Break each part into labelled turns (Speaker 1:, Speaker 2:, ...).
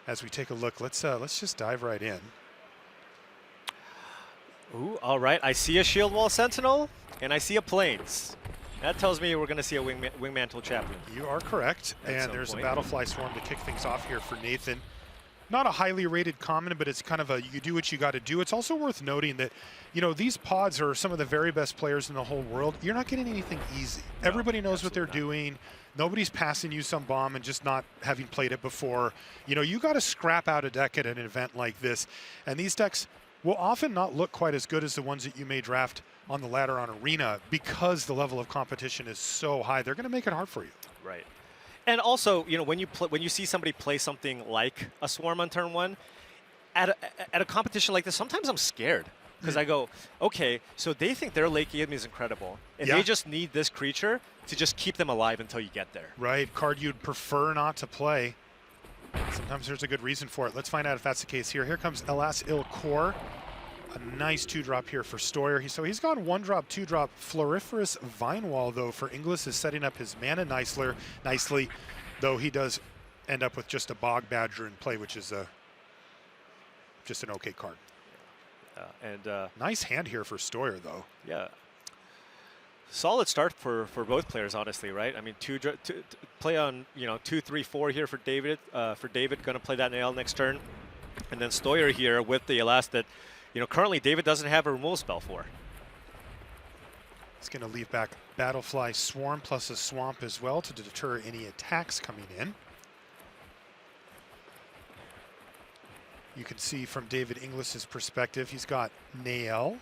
Speaker 1: As we take a look, let's just dive right in.
Speaker 2: Ooh, all right. I see a Shield Wall Sentinel, and I see a Plains. That tells me we're going to see a Wingmantle Chaplain.
Speaker 1: You are correct. And there's a Battlefly Swarm to kick things off here for Nathan. Not a highly rated common, but it's kind of a you do what you got to do. It's also worth noting that, you know, these pods are some of the very best players in the whole world. You're not getting anything easy. No, everybody knows what they're doing. Nobody's passing you some bomb and just not having played it before. You know, you got to scrap out a deck at an event like this. And these decks will often not look quite as good as the ones that you may draft on the ladder on Arena because the level of competition is so high. They're going to make it hard for you.
Speaker 2: Right. And also, you know, when you see somebody play something like a Swarm on turn one, at a competition like this, sometimes I'm scared. Because I go, okay, so they think their late game is incredible, and they just need this creature to just keep them alive until you get there.
Speaker 1: Right, card you'd prefer not to play. Sometimes there's a good reason for it. Let's find out if that's the case here. Here comes Elas Il-Kor. A nice 2-drop here for Steuer. So he's gone 1-drop, 2-drop. Floriferous Vinewall, though, for Inglis is setting up his mana nicely, though he does end up with just a Bog Badger in play, which is just an okay card. Nice hand here for Steuer, though.
Speaker 2: Yeah. Solid start for both players, honestly, right? I mean, play on 2, 3, 4 here for David. Going to play that nail next turn, and then Steuer here with the Elas that, currently David doesn't have a removal spell for.
Speaker 1: He's going to leave back Battlefly Swarm plus a Swamp as well to deter any attacks coming in. You can see from David Inglis's perspective, he's got Nael.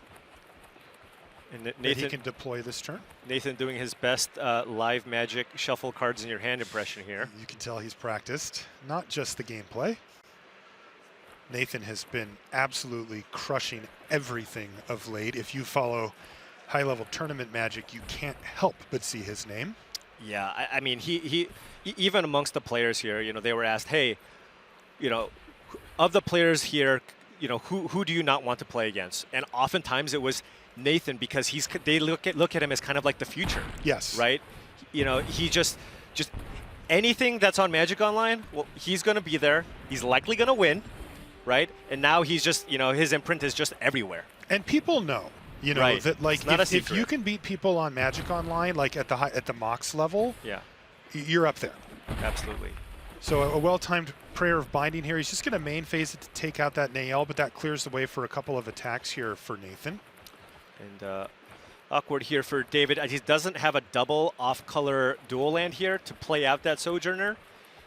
Speaker 1: And Nathan, he can deploy this turn.
Speaker 2: Nathan doing his best live Magic shuffle cards in your hand impression here.
Speaker 1: You can tell he's practiced, not just the gameplay. Nathan has been absolutely crushing everything of late. If you follow high-level tournament Magic, you can't help but see his name.
Speaker 2: Yeah, I mean, he even amongst the players here, they were asked, hey, of the players here, who do you not want to play against? And oftentimes it was Nathan, because they look at him as kind of like the future.
Speaker 1: Yes.
Speaker 2: Right? He just anything that's on Magic Online, well, he's going to be there. He's likely going to win, right? And now he's just, his imprint is just everywhere.
Speaker 1: And people know,
Speaker 2: right.
Speaker 1: that like if you can beat people on Magic Online, like at the Mox level,
Speaker 2: yeah,
Speaker 1: you're up there.
Speaker 2: Absolutely.
Speaker 1: So a well-timed Prayer of Binding here. He's just going to main phase it to take out that Nael, but that clears the way for a couple of attacks here for Nathan.
Speaker 2: And awkward here for David. He doesn't have a double off-color dual land here to play out that Sojourner.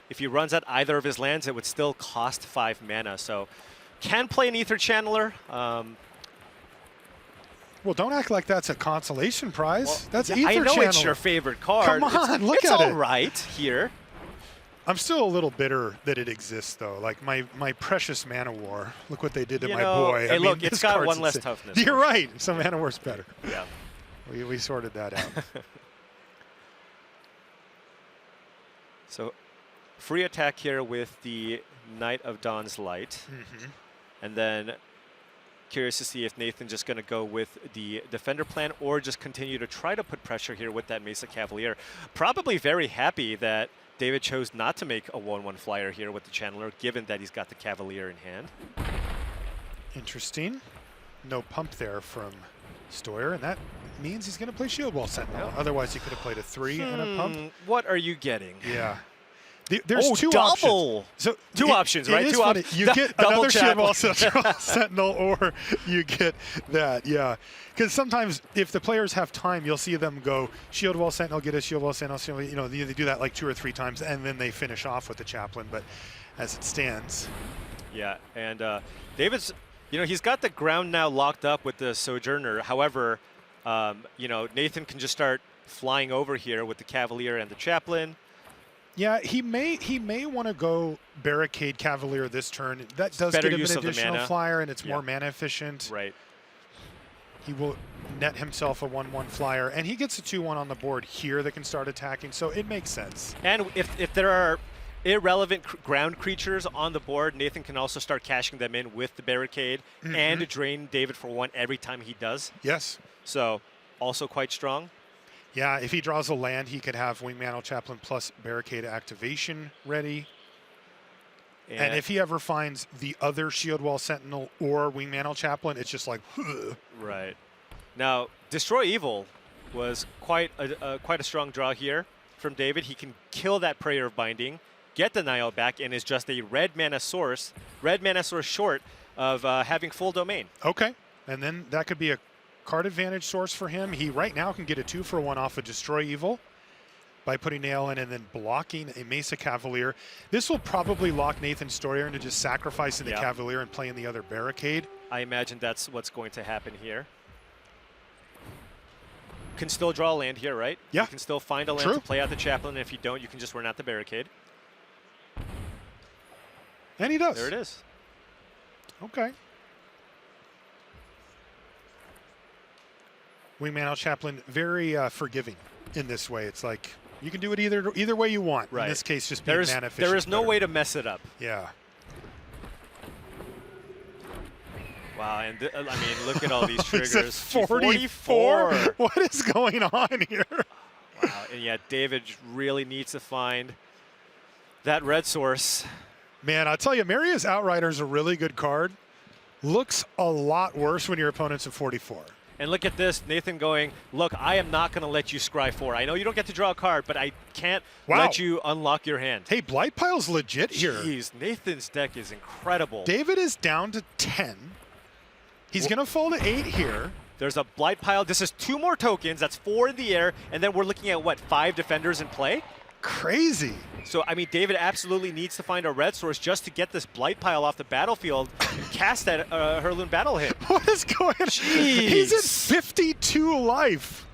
Speaker 2: If he runs out either of his lands, it would still cost 5 mana. So can play an Aether Channeler.
Speaker 1: Well, don't act like that's a consolation prize.
Speaker 2: Well,
Speaker 1: that's
Speaker 2: yeah,
Speaker 1: Aether Channeler.
Speaker 2: I know it's your favorite card.
Speaker 1: Come on, look
Speaker 2: it's
Speaker 1: at it.
Speaker 2: It's all right here.
Speaker 1: I'm still a little bitter that it exists, though. Like my precious Mana War. Look what they did to my boy.
Speaker 2: Hey, look, it's got one less toughness.
Speaker 1: You're right. So Mana War's better.
Speaker 2: Yeah.
Speaker 1: We sorted that out.
Speaker 2: So free attack here with the Knight of Dawn's Light. And then curious to see if Nathan's just going to go with the Defender plan or just continue to try to put pressure here with that Mesa Cavalier. Probably very happy that David chose not to make a 1/1 flyer here with the Channeler, given that he's got the Cavalier in hand.
Speaker 1: Interesting. No pump there from Steuer, and that means he's going to play Shield Wall Sentinel. Otherwise, he could have played a 3 and a pump.
Speaker 2: What are you getting?
Speaker 1: Yeah. There's two
Speaker 2: double.
Speaker 1: options. So
Speaker 2: two options, right?
Speaker 1: Two options. You get another Shield Wall Sentinel, or you get that. Yeah. Because sometimes if the players have time, you'll see them go Shield Wall Sentinel, get a Shield Wall Sentinel. They do that like 2 or 3 times, and then they finish off with the Chaplain. But as it stands.
Speaker 2: Yeah, and David's, he's got the ground now locked up with the Sojourner. However, Nathan can just start flying over here with the Cavalier and the Chaplain.
Speaker 1: Yeah, he may want to go Barricade Cavalier this turn. That does get him an additional flyer, and it's more mana efficient.
Speaker 2: Right.
Speaker 1: He will net himself a 1/1 flyer, and he gets a 2/1 on the board here that can start attacking, so it makes sense.
Speaker 2: And if there are irrelevant ground creatures on the board, Nathan can also start cashing them in with the Barricade and drain David for 1 every time he does.
Speaker 1: Yes.
Speaker 2: So also quite strong.
Speaker 1: Yeah, if he draws a land, he could have Wingmantle Chaplain plus Barricade activation ready. And if he ever finds the other Shield Wall Sentinel or Wingmantle Chaplain, it's just like, ugh.
Speaker 2: Right. Now, Destroy Evil was quite a strong draw here from David. He can kill that Prayer of Binding, get the Nile back, and is just a red mana source short of having full domain.
Speaker 1: Okay. And then that could be a card advantage source for him. He right now can get a 2-for-1 off of Destroy Evil by putting Nail in and then blocking a Mesa Cavalier. This will probably lock Nathan Steuer into just sacrificing the Cavalier and playing the other barricade.
Speaker 2: I imagine that's what's going to happen here. Can still draw a land here, right?
Speaker 1: Yeah.
Speaker 2: You can still find a land to play out the Chaplain, and if you don't, you can just run out the barricade.
Speaker 1: And he does.
Speaker 2: There it is.
Speaker 1: Okay. Wingmantle Chaplain, very forgiving in this way. It's like, you can do it either way you want.
Speaker 2: Right.
Speaker 1: In this case, just being mana efficient.
Speaker 2: There is no way to mess it up.
Speaker 1: Yeah.
Speaker 2: Wow, and I mean, look at all these triggers.
Speaker 1: 44? What is going on here?
Speaker 2: Wow, and yeah, David really needs to find that red source.
Speaker 1: Man, I'll tell you, Maria's Outrider is a really good card. Looks a lot worse when your opponent's at 44.
Speaker 2: And look at this, Nathan going, look, I am not going to let you scry 4. I know you don't get to draw a card, but I can't let you unlock your hand.
Speaker 1: Hey, Blight Pile's legit here.
Speaker 2: Jeez, Nathan's deck is incredible.
Speaker 1: David is down to 10. He's going to fall to 8 here.
Speaker 2: There's a Blight Pile. This is 2 more tokens. That's 4 in the air. And then we're looking at, what, 5 defenders in play?
Speaker 1: Crazy.
Speaker 2: So, I mean, David absolutely needs to find a red source just to get this Blight Pile off the battlefield and cast that Heirloom Battle Hymn.
Speaker 1: What is going on?
Speaker 2: Jeez.
Speaker 1: He's at 52 life.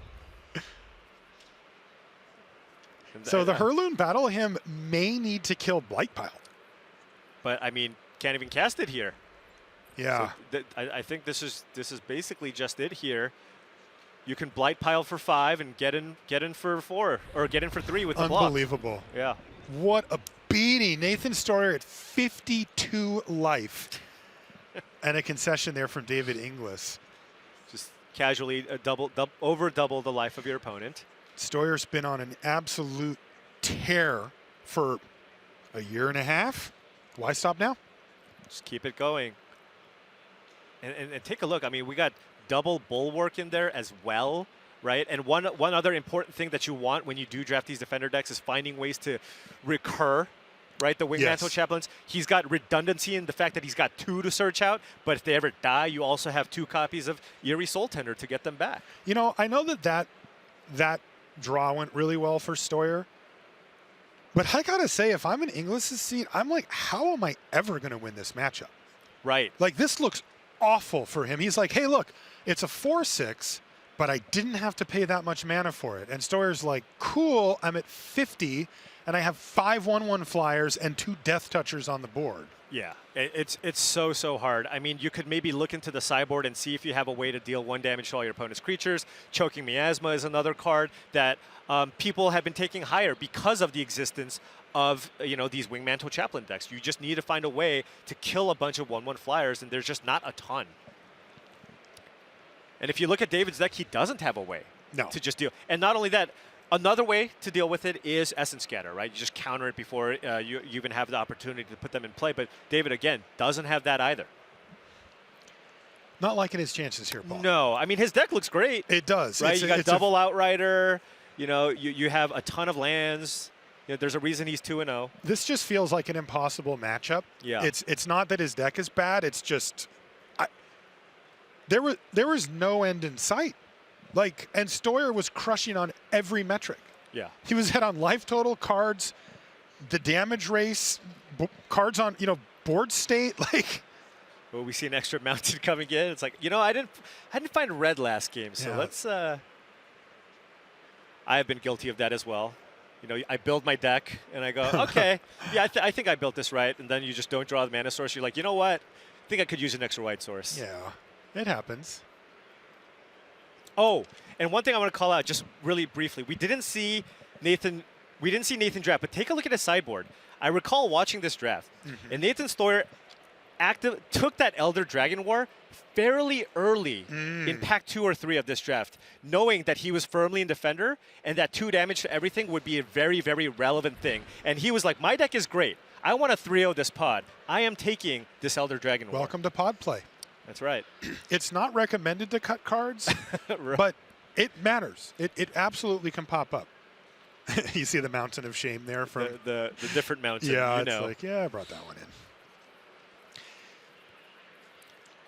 Speaker 1: So the Heirloom Battle Hymn may need to kill Blight Pile.
Speaker 2: But, I mean, can't even cast it here.
Speaker 1: Yeah.
Speaker 2: So I think this is basically just it here. You can Blight Pile for 5 and get in for 4, or get in for 3 with the block.
Speaker 1: Unbelievable.
Speaker 2: Yeah.
Speaker 1: What a beating. Nathan Steuer at 52 life. And a concession there from David Inglis.
Speaker 2: Just casually over double the life of your opponent.
Speaker 1: Steuer's been on an absolute tear for a year and a half. Why stop now?
Speaker 2: Just keep it going. And take a look. I mean, we got double Bulwark in there as well, right? And one other important thing that you want when you do draft these defender decks is finding ways to recur, right? The Wingmantle Chaplains. He's got redundancy in the fact that he's got 2 to search out, but if they ever die, you also have 2 copies of Eerie Soul Tender to get them back.
Speaker 1: You know, I know that draw went really well for Steuer, but I gotta say, if I'm in Inglis's seat, I'm like, how am I ever gonna win this matchup?
Speaker 2: Right.
Speaker 1: Like, this looks awful for him. He's like, hey, look, it's a 4/6, but I didn't have to pay that much mana for it. And Steuer's like, cool, I'm at 50, and I have 5 1/1 flyers and 2 Death Touchers on the board.
Speaker 2: Yeah, it's so hard. I mean, you could maybe look into the sideboard and see if you have a way to deal 1 damage to all your opponent's creatures. Choking Miasma is another card that people have been taking higher because of the existence of these Wingmantle Chaplain decks. You just need to find a way to kill a bunch of 1/1 flyers, and there's just not a ton. And if you look at David's deck, he doesn't have a way to just deal. And not only that, another way to deal with it is Essence Scatter, right? You just counter it before you even have the opportunity to put them in play. But David, again, doesn't have that either.
Speaker 1: Not liking his chances here, Paul.
Speaker 2: No, I mean, his deck looks great.
Speaker 1: It does.
Speaker 2: Right? You got double Outrider. You have a ton of lands. There's a reason he's 2-0.
Speaker 1: This just feels like an impossible matchup.
Speaker 2: Yeah.
Speaker 1: It's not that his deck is bad. It's just there was no end in sight. Like, and Steuer was crushing on every metric.
Speaker 2: Yeah.
Speaker 1: He was ahead on life total, cards, the damage race, cards on, board state. Like,
Speaker 2: well, we see an extra mounted coming in. It's like, I didn't find red last game, so let's. I have been guilty of that as well. I build my deck and I go, okay, yeah, I think I built this right, and then you just don't draw the mana source. You're like, you know what? I think I could use an extra white source.
Speaker 1: Yeah, it happens.
Speaker 2: Oh, and one thing I want to call out just really briefly. We didn't see Nathan draft, but take a look at his sideboard. I recall watching this draft, and Nathan Steuer took that Elder Dragon War fairly early in pack 2 or 3 of this draft, knowing that he was firmly in Defender and that 2 damage to everything would be a very, very relevant thing. And he was like, my deck is great. I want to 3-0 this pod. I am taking this Elder Dragon War.
Speaker 1: Welcome to pod play.
Speaker 2: That's right.
Speaker 1: It's not recommended to cut cards,
Speaker 2: Right.
Speaker 1: but it matters. It absolutely can pop up. You see the mountain of shame there from
Speaker 2: the different mountain.
Speaker 1: yeah,
Speaker 2: you
Speaker 1: it's
Speaker 2: know.
Speaker 1: like, yeah, I brought that one in.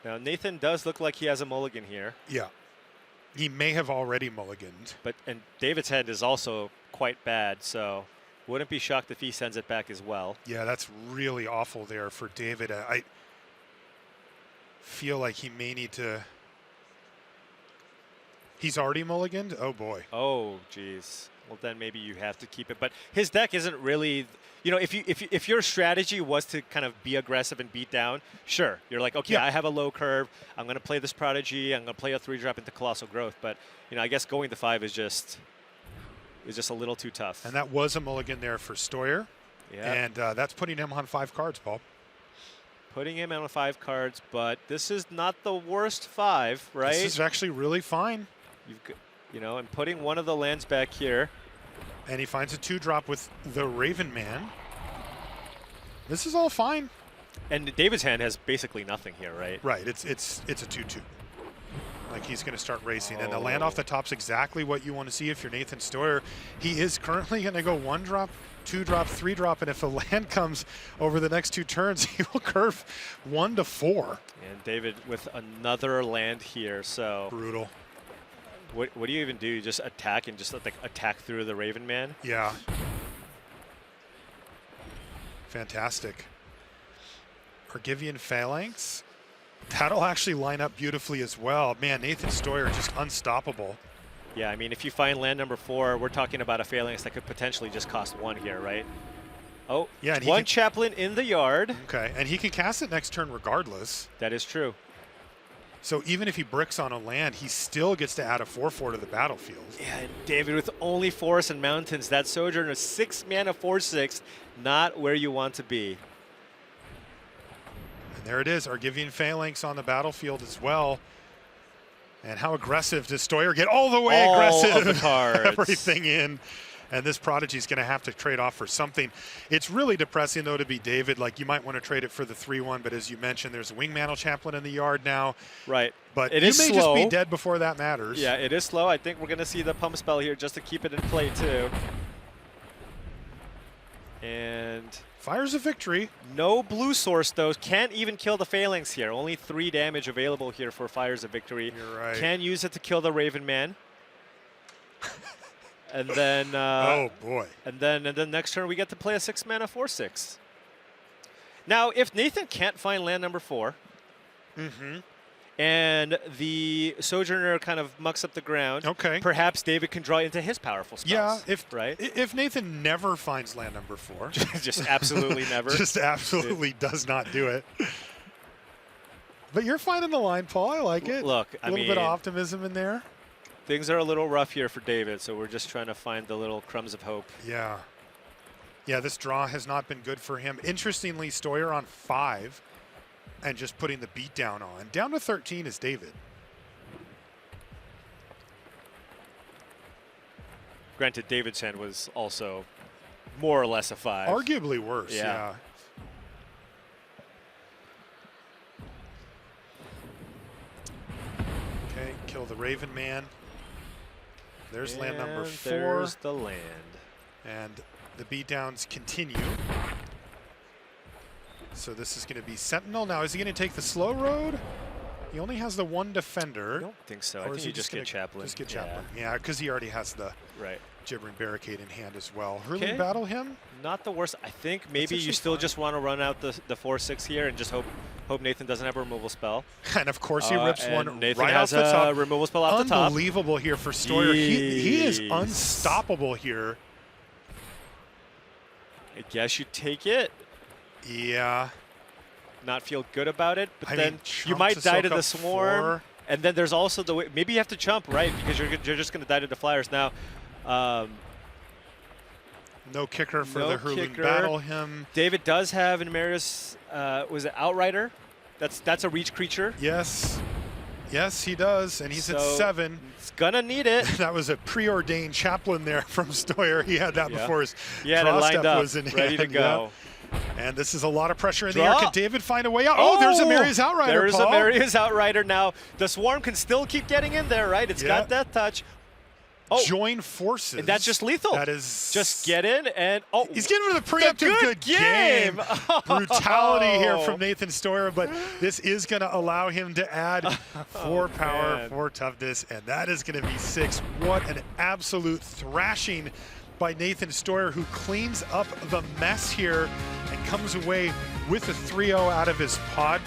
Speaker 2: Now Nathan does look like he has a mulligan here.
Speaker 1: Yeah. He may have already mulliganed.
Speaker 2: And David's hand is also quite bad, so wouldn't be shocked if he sends it back as well.
Speaker 1: Yeah, that's really awful there for David. I feel like he may need to. He's already mulliganed? Oh, boy.
Speaker 2: Oh, geez. Well, then maybe you have to keep it. But his deck isn't really, you know, if your strategy was to kind of be aggressive and beat down, sure. You're like, okay,
Speaker 1: yeah.
Speaker 2: I have a low curve. I'm going to play this Prodigy. I'm going to play a 3-drop into Colossal Growth. But, you know, I guess going to 5 is just a little too tough.
Speaker 1: And that was a mulligan there for Steuer.
Speaker 2: Yeah.
Speaker 1: And that's putting him on 5 cards, Paul.
Speaker 2: Putting him on 5 cards, but this is not the worst 5, right?
Speaker 1: This is actually really fine.
Speaker 2: You know, and putting one of the lands back here.
Speaker 1: And he finds a 2-drop with the Raven Man. This is all fine.
Speaker 2: And David's hand has basically nothing here, right?
Speaker 1: Right, it's a 2-2. Like he's going to start racing. And the land off the top's exactly what you want to see if you're Nathan Steuer. He is currently going to go 1-drop, 2-drop, 3-drop, and if a land comes over the next 2 turns, he will curve 1 to 4.
Speaker 2: And David with another land here, so
Speaker 1: brutal.
Speaker 2: What do you even do? You just attack and just like attack through the Raven Man?
Speaker 1: Yeah. Fantastic. Argivian Phalanx. That'll actually line up beautifully as well. Man, Nathan Steuer just unstoppable.
Speaker 2: Yeah, I mean, if you find land number 4, we're talking about a Phalanx that could potentially just cost 1 here, right? Oh, yeah, and 1 Chaplain in the yard.
Speaker 1: Okay, and he can cast it next turn regardless.
Speaker 2: That is true.
Speaker 1: So even if he bricks on a land, he still gets to add a 4/4 to the battlefield.
Speaker 2: Yeah, and David with only forests and mountains, that Sojourner 6 mana 4/6, not where you want to be.
Speaker 1: And there it is, Argivian Phalanx on the battlefield as well. And how aggressive does Steuer get? All the way aggressive.
Speaker 2: Of the cards.
Speaker 1: Everything in. And this Prodigy's going to have to trade off for something. It's really depressing, though, to be David. Like, you might want to trade it for the 3/1, but as you mentioned, there's a Wingmantle Chaplain in the yard now.
Speaker 2: Right.
Speaker 1: But
Speaker 2: it
Speaker 1: you
Speaker 2: is
Speaker 1: may
Speaker 2: slow.
Speaker 1: just be dead before that matters.
Speaker 2: Yeah, it is slow. I think we're going to see the pump spell here just to keep it in play, too. And
Speaker 1: fires a victory.
Speaker 2: No blue source, though. Can't even kill the Phalanx here. Only 3 damage available here for Fires of Victory.
Speaker 1: You're right.
Speaker 2: Can use it to kill the Raven Man. And then
Speaker 1: oh boy.
Speaker 2: And then next turn we get to play a 6 mana 4/6. Now, if Nathan can't find land number 4, and the Sojourner kind of mucks up the ground,
Speaker 1: okay,
Speaker 2: perhaps David can draw into his powerful spells.
Speaker 1: Yeah,
Speaker 2: right?
Speaker 1: If Nathan never finds land number 4,
Speaker 2: just absolutely never.
Speaker 1: Just absolutely does not do it. But you're finding the line, Paul. I like it.
Speaker 2: Look,
Speaker 1: a little bit of optimism in there.
Speaker 2: Things are a little rough here for David, so we're just trying to find the little crumbs of hope.
Speaker 1: Yeah. Yeah, this draw has not been good for him. Interestingly, Steuer on 5 and just putting the beat down on. Down to 13 is David.
Speaker 2: Granted, David's hand was also more or less a 5.
Speaker 1: Arguably worse, yeah. Okay, kill the Raven Man. There's land number 4.
Speaker 2: There's the land.
Speaker 1: And the beatdowns continue. So this is going to be Sentinel. Now, is he going to take the slow road? He only has the 1 defender.
Speaker 2: I don't think so. I think you just get Chaplain.
Speaker 1: Just get Chaplain. Yeah, because he already has the Gibbering Barricade in hand as well. Hurling Battle him?
Speaker 2: Not the worst. I think maybe you still just want to run out the 4/6 here and just hope Nathan doesn't have a removal spell.
Speaker 1: And of course he rips one
Speaker 2: Nathan
Speaker 1: right
Speaker 2: has
Speaker 1: off the top.
Speaker 2: A removal spell off the top.
Speaker 1: Unbelievable here for Steuer. He is unstoppable here.
Speaker 2: I guess you take it.
Speaker 1: Yeah.
Speaker 2: Not feel good about it, but then
Speaker 1: mean,
Speaker 2: you might die to the
Speaker 1: 4.
Speaker 2: Swarm. And then there's also the way, maybe you have to chump, right? Because you're just going to die to the Flyers now.
Speaker 1: No kicker for the Hurling Battle him.
Speaker 2: David does have an Emerius, was it Outrider? That's a reach creature.
Speaker 1: Yes. Yes, he does, and he's at 7.
Speaker 2: He's gonna need it.
Speaker 1: That was a preordained Chaplain there from Steuer. He had that before his
Speaker 2: draw
Speaker 1: step
Speaker 2: lined up,
Speaker 1: was in
Speaker 2: ready
Speaker 1: hand.
Speaker 2: to go.
Speaker 1: And this is a lot of pressure in the
Speaker 2: Draw.
Speaker 1: air. Can David find a way out? Oh, there's a Marius Outrider,
Speaker 2: There is
Speaker 1: Paul.
Speaker 2: a Marius Outrider now. The Swarm can still keep getting in there, right? It's got Death Touch. Oh,
Speaker 1: Join forces.
Speaker 2: and that's just lethal.
Speaker 1: That is
Speaker 2: just get in and
Speaker 1: he's getting rid of the preemptive. Good game. Brutality here from Nathan Steuer, but this is going to allow him to add 4 power, 4 toughness, and that is going to be 6. What an absolute thrashing by Nathan Steuer, who cleans up the mess here and comes away with a 3-0 out of his pod.